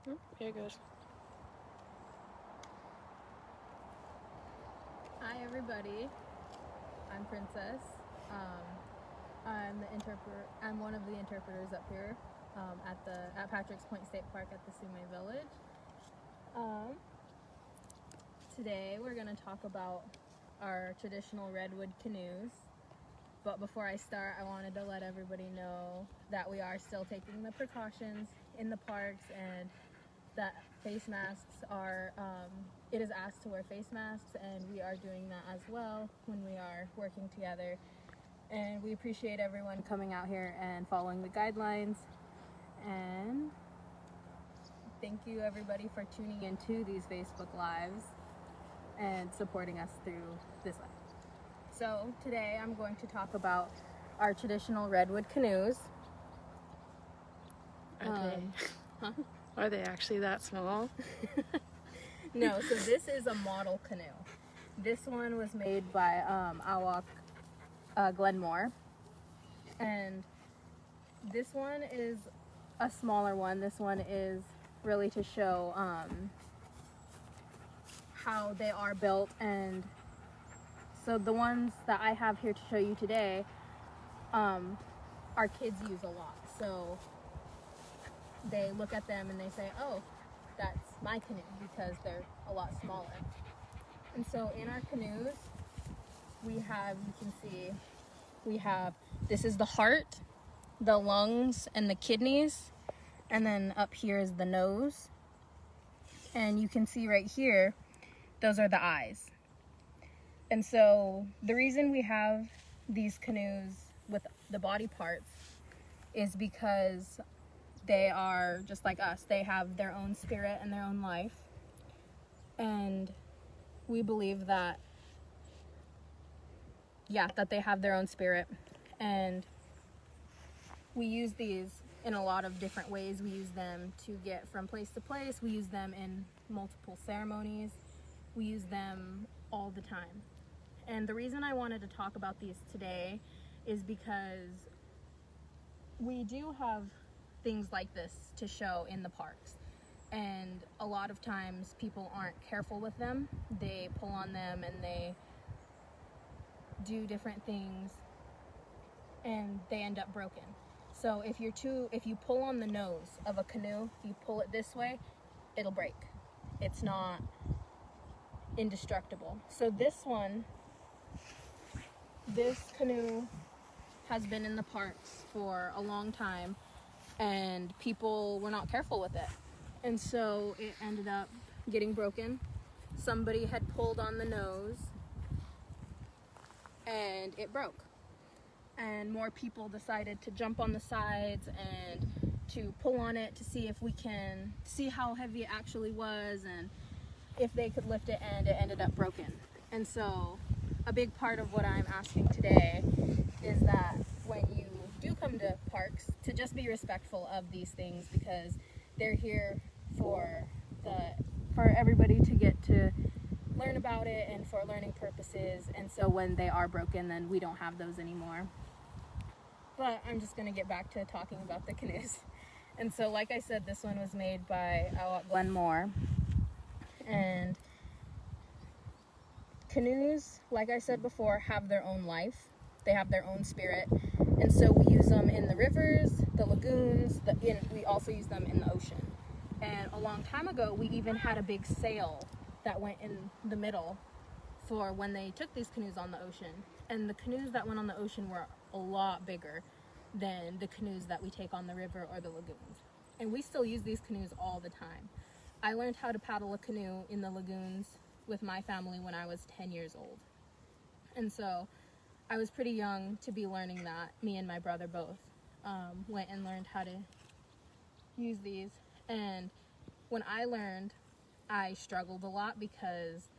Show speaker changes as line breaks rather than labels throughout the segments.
Here it goes.
Hi everybody, I'm Princess. I'm one of the interpreters up here at Patrick's Point State Park at the Sume Village. Today we're going to talk about our traditional Redwood canoes. But before I start, I wanted to let everybody know that we are still taking the precautions in the parks, and that face masks are, it is asked to wear face masks, and we are doing that as well when we are working together. And we appreciate everyone coming out here and following the guidelines. And thank you everybody for tuning into these Facebook Lives and supporting us through this live. So today I'm going to talk about our traditional Redwood canoes.
Are they actually that small?
No, so this is a model canoe. This one was made by Yurok Glenmore, and this one is a smaller one. This one is really to show how they are built. And so the ones that I have here to show you today, our kids use a lot. So they look at them and they say, oh, that's my canoe, because they're a lot smaller. And so in our canoes, we have, you can see, we have, this is the heart, the lungs, and the kidneys. And then up here is the nose. And you can see right here, those are the eyes. And so the reason we have these canoes with the body parts is because they are just like us. They have their own spirit and their own life. And we believe that, that they have their own spirit. And we use these in a lot of different ways. We use them to get from place to place. We use them in multiple ceremonies. We use them all the time. And the reason I wanted to talk about these today is because we do have things like this to show in the parks. And a lot of times people aren't careful with them. They pull on them and they do different things and they end up broken. So if you pull on the nose of a canoe, if you pull it this way, it'll break. It's not indestructible. So this canoe has been in the parks for a long time, and people were not careful with it. And so it ended up getting broken. Somebody had pulled on the nose and it broke. And more people decided to jump on the sides and to pull on it to see if we can see how heavy it actually was and if they could lift it, and it ended up broken. And so a big part of what I'm asking today is that when you do come to parks, to just be respectful of these things, because they're here for everybody to get to learn about it and for learning purposes. And so when they are broken, then we don't have those anymore. But I'm just going to get back to talking about the canoes. And so, like I said, this one was made by Glenmore. And canoes, like I said before, have their own life. They have their own spirit. And so we use them in the rivers, the lagoons, we also use them in the ocean. And a long time ago, we even had a big sail that went in the middle for when they took these canoes on the ocean. And the canoes that went on the ocean were a lot bigger than the canoes that we take on the river or the lagoons. And we still use these canoes all the time. I learned how to paddle a canoe in the lagoons with my family when I was 10 years old. And so I was pretty young to be learning that. Me and my brother both went and learned how to use these. And when I learned, I struggled a lot, because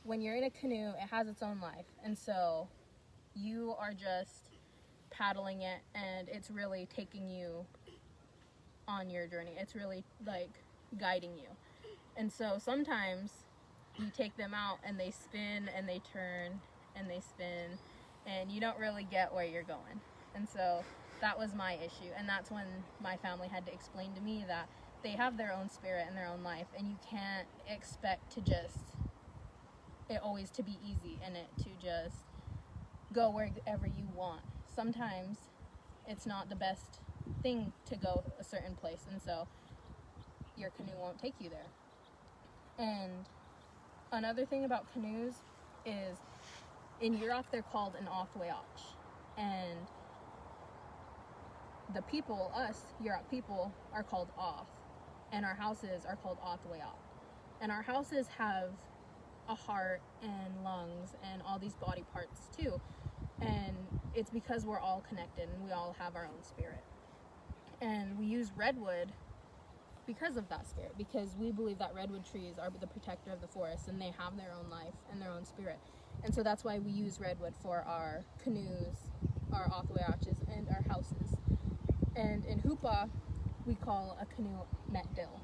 when you're in a canoe, it has its own life. And so you are just paddling it, and it's really taking you on your journey. It's really like guiding you. And so sometimes you take them out and they spin and they turn and they spin, and you don't really get where you're going. And so that was my issue. And that's when my family had to explain to me that they have their own spirit and their own life, and you can't expect to just it always to be easy and it to just go wherever you want. Sometimes it's not the best thing to go a certain place, and so your canoe won't take you there. And another thing about canoes is in Yurok they're called an othwayach, and the people, us Yurok people, are called oth, and our houses are called othwayach. And our houses have a heart and lungs and all these body parts too, and it's because we're all connected and we all have our own spirit. And we use redwood because of that spirit, because we believe that redwood trees are the protector of the forest and they have their own life and their own spirit. And so that's why we use redwood for our canoes, our othwayaches, and our houses. And in Hoopa, we call a canoe metdil.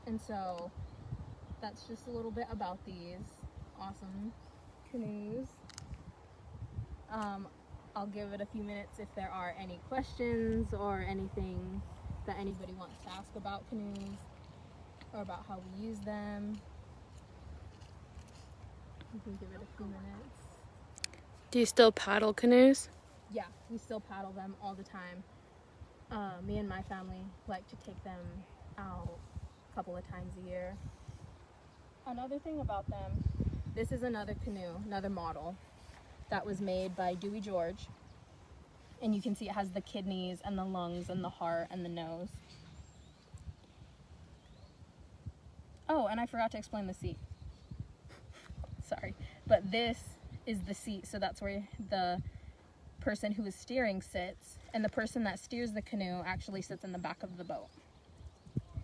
And so that's just a little bit about these awesome canoes. I'll give it a few minutes if there are any questions or anything that anybody wants to ask about canoes or about how we use them. You can give it a few minutes.
Do you still paddle canoes?
Yeah, we still paddle them all the time. Me and my family like to take them out a couple of times a year. Another thing about them, this is another canoe, another model that was made by Dewey George. And you can see it has the kidneys and the lungs and the heart and the nose. Oh, and I forgot to explain the seat. Sorry. But this is the seat, so that's where the person who is steering sits, and the person that steers the canoe actually sits in the back of the boat,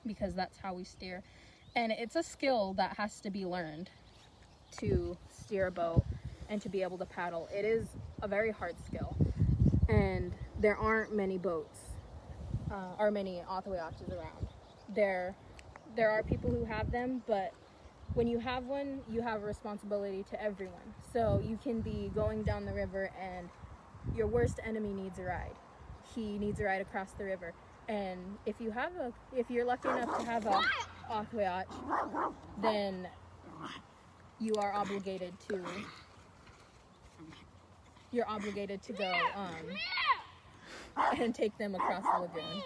because that's how we steer. And it's a skill that has to be learned to steer a boat and to be able to paddle. It is a very hard skill, and there aren't many boats or many othwayaches around. There are people who have them, but when you have one, you have a responsibility to everyone. So you can be going down the river and your worst enemy needs a ride. He needs a ride across the river. And if you're lucky enough to have a othwayach, then you are obligated to go and take them across the lagoon.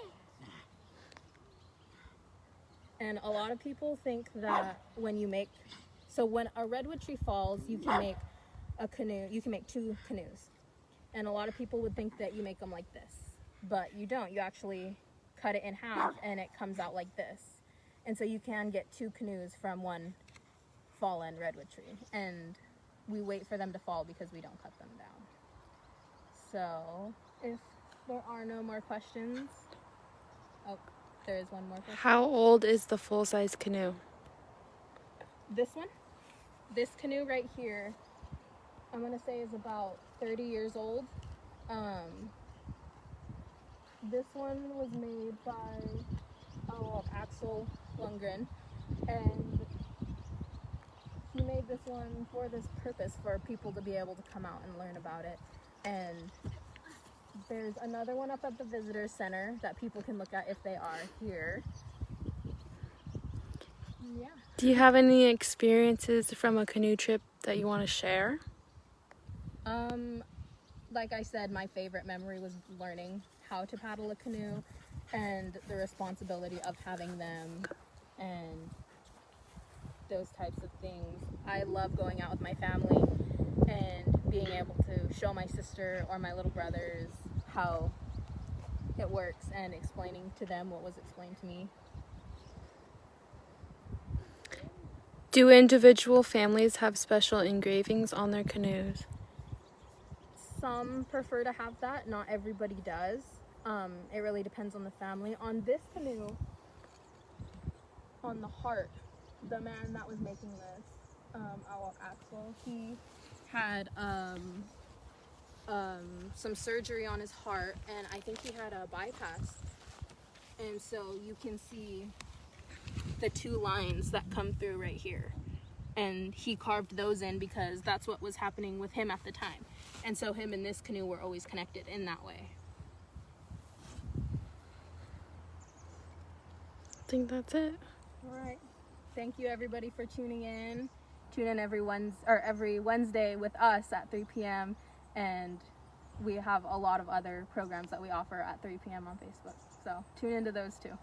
And a lot of people think that when a redwood tree falls, you can make two canoes. And a lot of people would think that you make them like this, but you don't. You actually cut it in half and it comes out like this. And so you can get two canoes from one fallen redwood tree. And we wait for them to fall because we don't cut them down. So if there are no more questions, there is one more question.
How old is the full-size canoe?
This one? This canoe right here, I'm going to say is about 30 years old. This one was made by Axel Lundgren, and he made this one for this purpose, for people to be able to come out and learn about it. And there's another one up at the visitor center that people can look at if they are here. Yeah.
Do you have any experiences from a canoe trip that you want to share?
Like I said, my favorite memory was learning how to paddle a canoe and the responsibility of having them and those types of things. I love going out with my family and being able to show my sister or my little brothers how it works and explaining to them what was explained to me.
Do individual families have special engravings on their canoes?
Some prefer to have that. Not everybody does. It really depends on the family. On this canoe, on the heart, the man that was making this, Axel, he had some surgery on his heart, and I think he had a bypass. And so you can see the two lines that come through right here. And he carved those in because that's what was happening with him at the time. And so him and this canoe were always connected in that way.
think that's it.
All right. Thank you everybody for tuning in. Tune in every Wednesday with us at 3 p.m. and we have a lot of other programs that we offer at 3 p.m. on Facebook. So tune into those too.